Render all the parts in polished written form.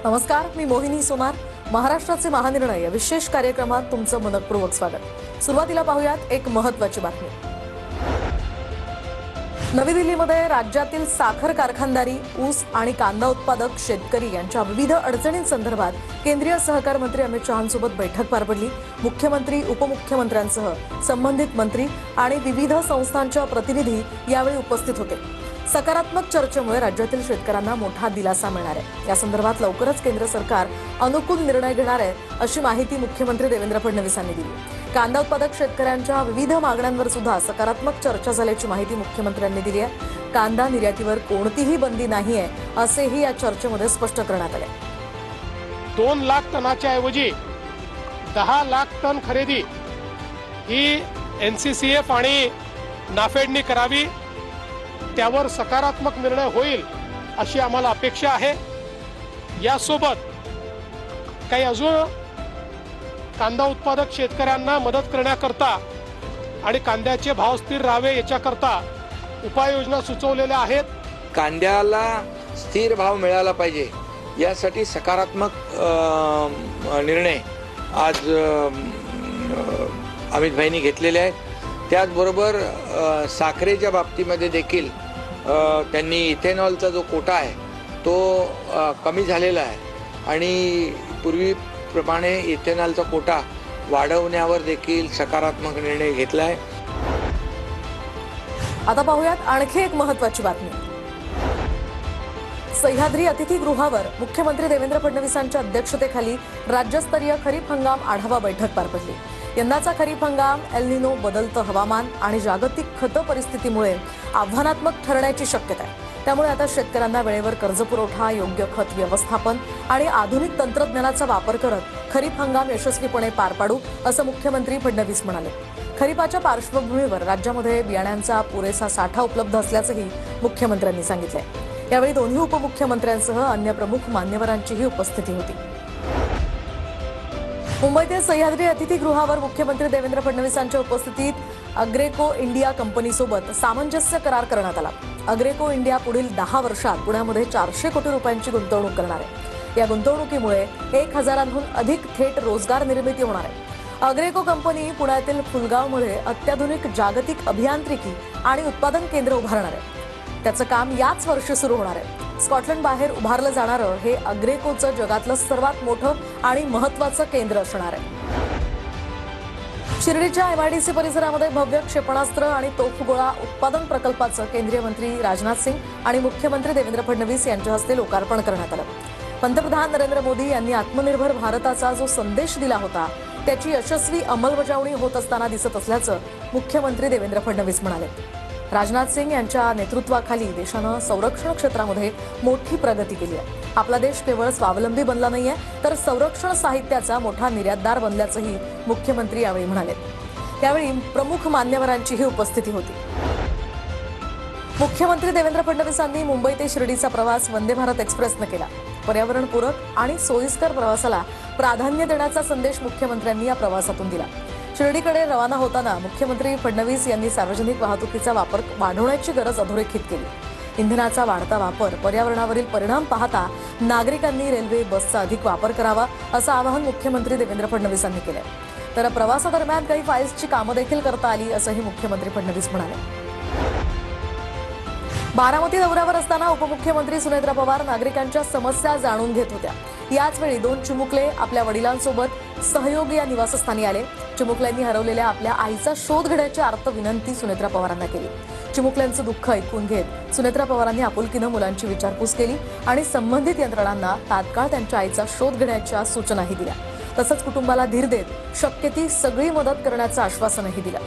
नमस्कार, मी मोहिनी सोनार. महाराष्ट्राचे महानिर्णय या विशेष कार्यक्रमात तुमचं मनपूर्वक स्वागत. सुरुवातीला पाहूयात एक महत्त्वाची बातमी. नवी दिल्लीमध्ये राज्यातील साखर कारखानदारी, ऊस आणि कांदा उत्पादक शेतकरी यांच्या विविध अडचणींसंदर्भात केंद्रीय सहकार मंत्री अमित शहांसोबत बैठक पार पडली. मुख्यमंत्री, उपमुख्यमंत्र्यांसह संबंधित मंत्री आणि विविध संस्थांच्या प्रतिनिधी यावेळी उपस्थित होते. सकारात्मक चर्चेमुळे राज्यातील शेतकऱ्यांना मोठा दिलासा मिळणार आहे. या संदर्भात लवकरच केंद्र सरकार अनुकूल निर्णय घेणार आहे, अशी माहिती मुख्यमंत्री देवेंद्र फडणवीस यांनी दिली. कांदा उत्पादक शेतकऱ्यांच्या विविध मागण्यांवर सुद्धा सकारात्मक चर्चा झाल्याची माहिती मुख्यमंत्र्यांनी दिली आहे. कांदा निर्यातीवर कोणतीही बंदी नाहीये, असेही या चर्चेमध्ये स्पष्ट करण्यात आले. 2 लाख टनाच्या ऐवजी 10 लाख टन खरेदी ही NCCF आणि नाफेडनी करावी, त्यावर सकारात्मक निर्णय होईल अशी आम्हाला अपेक्षा आहे. यासोबत काही अजून कांदा उत्पादक शेतकऱ्यांना मदत करण्याकरता आणि कांद्याचे भाव स्थिर राहावे याच्याकरता उपाययोजना सुचवलेल्या आहेत. कांद्याला स्थिर भाव मिळाला पाहिजे यासाठी सकारात्मक निर्णय आज अमित भाईंनी घेतलेले आहेत. त्याचबरोबर साखरेच्या बाबतीमध्ये देखील त्यांनी इथेनॉलचा जो कोटा आहे तो कमी झालेला आहे आणि पूर्वीप्रमाणे इथेनॉलचा कोटा वाढवण्यावर देखील सकारात्मक निर्णय घेतला आहे. आता पाहूयात आणखी एक महत्त्वाची बातमी. सह्याद्री अतिथीगृहावर मुख्यमंत्री देवेंद्र फडणवीसांच्या अध्यक्षतेखाली राज्यस्तरीय खरीप हंगाम आढावा बैठक पार पडली. यंदाचा खरीप हंगाम एल निनो, बदलतं हवामान आणि जागतिक खत परिस्थितीमुळे आव्हानात्मक ठरण्याची शक्यता आहे. त्यामुळे आता शेतकऱ्यांना वेळेवर कर्जपुरवठा, योग्य खत व्यवस्थापन आणि आधुनिक तंत्रज्ञानाचा वापर करत खरीप हंगाम यशस्वीपणे पार पाडू, असं मुख्यमंत्री फडणवीस म्हणाले. खरीपाच्या पार्श्वभूमीवर राज्यामध्ये बियाण्यांचा पुरेसा साठा उपलब्ध असल्याचंही मुख्यमंत्र्यांनी सांगितलंय. यावेळी दोन्ही उपमुख्यमंत्र्यांसह अन्य प्रमुख मान्यवरांचीही उपस्थिती होती. मुंबईतील सह्याद्री अतिथीगृहावर मुख्यमंत्री देवेंद्र फडणवीसांच्या उपस्थितीत अग्रेको इंडिया कंपनीसोबत सामंजस्य करार करण्यात आला. अग्रेको इंडिया पुढील 10 वर्षात पुण्यामध्ये 400 कोटी रुपयांची गुंतवणूक करणार आहे. या गुंतवणुकीमुळे 1000हून अधिक थेट रोजगार निर्मिती होणार आहे. अग्रेको कंपनी पुण्यातील फुलगावमध्ये अत्याधुनिक जागतिक अभियांत्रिकी आणि उत्पादन केंद्र उभारणार आहे. त्याचं काम याच वर्षी सुरू होणार आहे. स्कॉटलंड बाहेर उभारलं जाणारं हे अग्रेकोचं जगातलं सर्वात मोठं आणि महत्त्वाचं केंद्र असणार आहे. शिर्डीच्या MIDC परिसरामध्ये भव्य क्षेपणास्त्र आणि तोफगोळा उत्पादन प्रकल्पाचं केंद्रीय मंत्री राजनाथ सिंग आणि मुख्यमंत्री देवेंद्र फडणवीस यांच्या हस्ते लोकार्पण करण्यात आलं. पंतप्रधान नरेंद्र मोदी यांनी आत्मनिर्भर भारताचा जो संदेश दिला होता त्याची यशस्वी अंमलबजावणी होत असताना दिसत असल्याचं मुख्यमंत्री देवेंद्र फडणवीस म्हणाले. राजनाथ सिंग यांच्या नेतृत्वाखाली देशानं संरक्षण क्षेत्रामध्ये मोठी प्रगती केली आहे. आपला देश केवळ स्वावलंबी बनला नाहीये, तर संरक्षण साहित्याचा मोठा निर्यातदार बनल्याचंही मुख्यमंत्री यावेळी म्हणाले. यावेळी प्रमुख मान्यवरांचीही उपस्थिती होती. मुख्यमंत्री देवेंद्र फडणवीसांनी मुंबई ते शिर्डीचा प्रवास वंदे भारत एक्सप्रेसनं केला. पर्यावरणपूरक आणि सोयीस्कर प्रवासाला प्राधान्य देण्याचा संदेश मुख्यमंत्र्यांनी या प्रवासातून दिला. शिर्डीकडे रवाना होताना मुख्यमंत्री फडणवीस यांनी सार्वजनिक वाहतुकीचा वापर वाढवण्याची गरज अधोरेखित केली. इंधनाचा वाढता वापर, पर्यावरणावरील परिणाम पाहता नागरिकांनी रेल्वे, बसचा अधिक वापर करावा, असं आवाहन मुख्यमंत्री देवेंद्र फडणवीसांनी केलंय. तर प्रवासादरम्यान काही फाईल्सची कामं देखील करता आली, असंही मुख्यमंत्री फडणवीस म्हणाले. बारामती दौऱ्यावर असताना उपमुख्यमंत्री सुनेत्रा पवार नागरिकांच्या समस्या जाणून घेत होत्या. याचवेळी 2 चिमुकले आपल्या वडिलांसोबत सहयोग या निवासस्थानी आले. चिमुकल्यांनी हरवलेल्या आपल्या आईचा शोध घेण्याची आर्त विनंती सुनेत्रा पवारांना केली. चिमुकल्यांचं दुःख ऐकून घेत सुनेत्रा पवारांनी आपुलकीनं मुलांची विचारपूस केली आणि संबंधित यंत्रणांना तात्काळ त्यांच्या आईचा शोध घेण्याच्या सूचनाही दिल्या. तसंच कुटुंबाला धीर देत शक्य ती सगळी मदत करण्याचं आश्वासनही दिलं.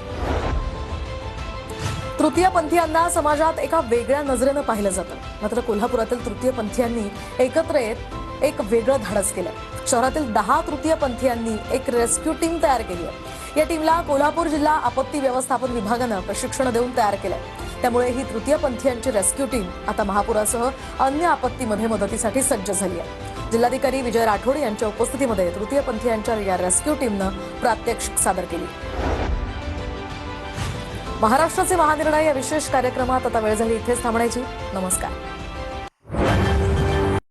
तृतीयपंथीयांना समाजात एका वेगळ्या नजरेनं पाहिलं जातं. मात्र कोल्हापुरातील तृतीयपंथीयांनी एकत्र येत एक वेगळं धाडस केलं. शहरातील 10 तृतीयपंथीयांनी एक रेस्क्यू टीम तयार केली आहे. या टीमला कोल्हापूर जिल्हा आपत्ती व्यवस्थापन विभागानं प्रशिक्षण देऊन तयार केलंय. त्यामुळे ही तृतीयपंथीयांची रेस्क्यू टीम आता महापुरासह अन्य आपत्तीमध्ये मदतीसाठी सज्ज झाली आहे. जिल्हाधिकारी विजय राठोड यांच्या उपस्थितीमध्ये तृतीयपंथीयांच्या या रेस्क्यू टीमनं प्रात्यक्षिक सादर केली. महाराष्ट्राचे महानिर्णय या विशेष कार्यक्रमात आता वेळ झाली इथेच थांबण्याची. नमस्कार.